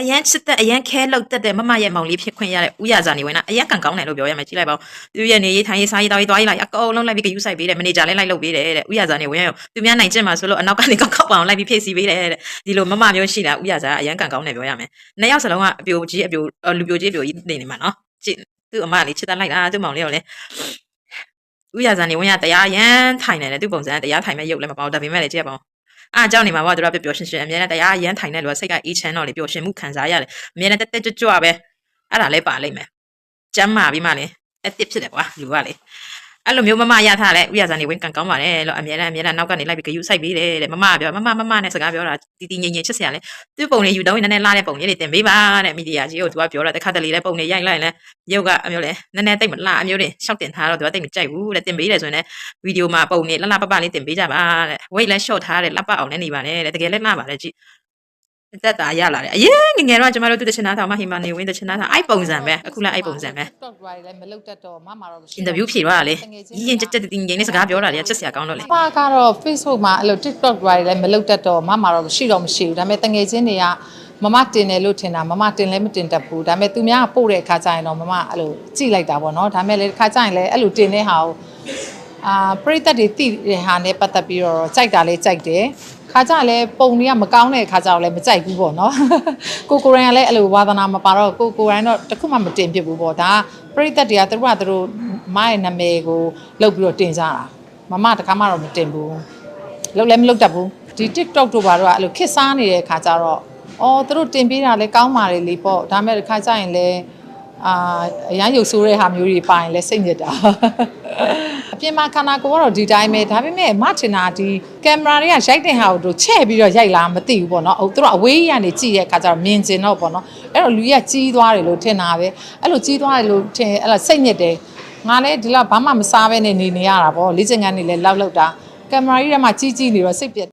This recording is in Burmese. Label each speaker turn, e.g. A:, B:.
A: အရန်ချစ်တဲ့အရန်ခဲလောက်တက်တဲ့မမရဲ့မောင်လေးဖြစ်ခွင့်ရတဲ့ဥရဇာနေဝင်တာအရန်ကန်ကောင်းတယ်လို့ပြောရမယ်ကြည့်လိုက်ပါဦးသူရဲ့နေရေးထိုင်ရေးစားရေးတောက်ရေးသွားရေးလိုက်အကုန်လုံးလိုက်ပြီးဂယူးဆိုင်ပေးတယ်မန်နေဂျာလည်းလိုက်လုပ်ပေးတယ်တဲ့ဥရဇာနေဝင်သူများနိုင်ကျင့်မှာဆိုလို့အနောက်ကနေကောက်ကောက်ပအောင်လိုက်ပြီးဖြည့်ဆည်းပေးတယ်တဲ့ဒီလိုမမမျိုးရှိတာဥရဇာအရန်ကန်ကောင်းတယ်ပြောရမယ်နှစ်ယောက်စလုံးကအပြိုကြီးအပြိုလူပြိုကြီးအပြိုကြီးနေမှာနော်ကြည့်သူ့အမလေးချစ်တတ်လိုက်တာသူ့မောင်လေးကိုလည်းဥရဇာနေဝင်ရတရားရန်ထိုင်တယ်လေသူ့ပုံစံတရားထိုင်မဲ့ရုပ်လည်းမပေါ့ဒါပေမဲ့လည်းကြည့်ရပါဦးအားကြောင့်နေမှာပေါ့သူတို့ပျော်ရှင်ရှင်အမြဲတမ်းတရားရမ်းထိုင်တဲ့လူကစိတ်ကအေးချမ်းတော့လေပျော်ရှင်မှုခံစားရတယ်အမြဲတမ်းတက်တက်ကြွကြွပဲအဲ့ဒါလည်းပါလိမ့်မယ်ကျမ်းမာပြီးမှလေအစ်စ်ဖြစ်တယ်ကွာလူကလေအဲ့လိုမျိုးမမရထားလဲဥရဇာနေဝင်ကန်ကောင်းပါတယ်လို့အမြဲတမ်းနောက်ကနေလိုက်ပြီးဂယူးဆိုင်ပေးတယ်တဲ့မမပြောမနဲ့စကားပြောတာတီငိမ့်ငိမ့်ချစ်စရာလေသူ့ပုံလေးယူတော့နည်းနည်းလာတဲ့ပုံလေးတွေတင်ပေးပါတဲ့မီဒီယာကြီးကိုသူကပြောတာတခါတလေလည်းပုံလေးရိုက်လိုက်လဲရုပ်ကအမျိုးလေနည်းနည်းတိတ်မလှအမျိုးတွေရှောက်တင်ထားတော့သူကတိတ်မကြိုက်ဘူးတဲ့တင်ပေးတယ်ဆိုရင်လည်းဗီဒီယိုမှာပုံလေးလှပလေးတင်ပေးကြပါတဲ့ weight လည်း short ထားတယ်လှပအောင်လည်းနေပါနဲ့တဲ့တကယ်လည်းလှပါလေကြည့်တက်တာရလာတယ်အရင်ငယ်တော့ကျမတို့သူတချင်သားတောင်မှဟိမနေဝင်းတချင်သားတောင်အဲ့ပုံစံပဲအခုလည်းအဲ့ပုံစံပဲ
B: TikTok တွေလည်းမလုပ်တတ်တော့မမတော့မရှိ
A: အင်တာဗျူးဖြေသွားတာလေရင်ကြက်တင်းငိမ့်နေစကားပြောတာလေချစ်စရာကောင်းတော့လေ
B: ပါကတော့ Facebook မှာအဲ့လို TikTok တွေလည်းမလုပ်တတ်တော့မမတော့မရှိဘူးဒါပေမဲ့တငယ်ချင်းတွေကမမတင်တယ်လို့ထင်တာမမတင်လည်းမတင်တတ်ဘူးဒါပေမဲ့သူများပို့တဲ့အခါကျရင်တော့မမအဲ့လိုကြည့်လိုက်တာပေါ့နော်ဒါပေမဲ့လေတစ်ခါကျရင်လည်းအဲ့လိုတင်တဲ့ဟာကိုပရိသတ်တွေတိတဲ့ဟာနဲ့ပတ်သက်ပြီးတော့ကြိုက်တာလေးကြိုက်တယ်ခါကြလည်းပုံတွေကမကောင်းတဲ့ခါကြတော့လည်းမကြိုက်ဘူးပေါ့နော်ကိုရိုင်းကလည်းအဲ့လိုဝါသနာမပါတော့ကိုရိုင်းတော့တခုမှမတင်ဖြစ်ဘူးပေါ့ဒါပရိသတ်တွေကသူတို့မရဲ့နာမည်ကိုလုပ်ပြီးတော့တင်ကြတာမတခါမှတော့မတင်ဘူးလုပ်လည်းမလုပ်တတ်ဘူးဒီ TikTok တို့ဘာတော့အဲ့လိုခစ်စားနေတဲ့ခါကြတော့သူတို့တင်ပေးတာလည်းကောင်းပါလေလေပေါ့ဒါပေမဲ့တစ်ခါကျရင်လည်းအရန်ရုပ်ဆိုးတဲ့ဟာမျိုးတွေပါရင်လည်းစိတ်ညစ်တာအပြင်မှာခန္ဓာကိုယ်ကတော့ဒီတိုင်းပဲဒါပေမဲ့မထင်တာဒီကင်မရာတွေကရိုက်တဲ့ဟာကိုတို့ချဲ့ပြီးတော့ရိုက်လာမသိဘူးပေါ့နော်သူတို့အဝေးကြီးကနေကြည့်တဲ့အခါကျတော့မြင်ကျင်တော့ပေါ့နော်အဲ့တော့လူကြီးကကြီးသွားတယ်လို့ထင်တာပဲအဲ့လိုကြီးသွားတယ်လို့ထင်အဲ့လိုစိတ်ညစ်တယ်ငါလည်းဒီလောက်ဘာမှမစားဘဲနေရတာပေါ့လေ့ကျင့်ခန်းနေလည်းလောက်တာကင်မရာကြီးထဲမှာကြီးနေတော့စိတ်ပြက်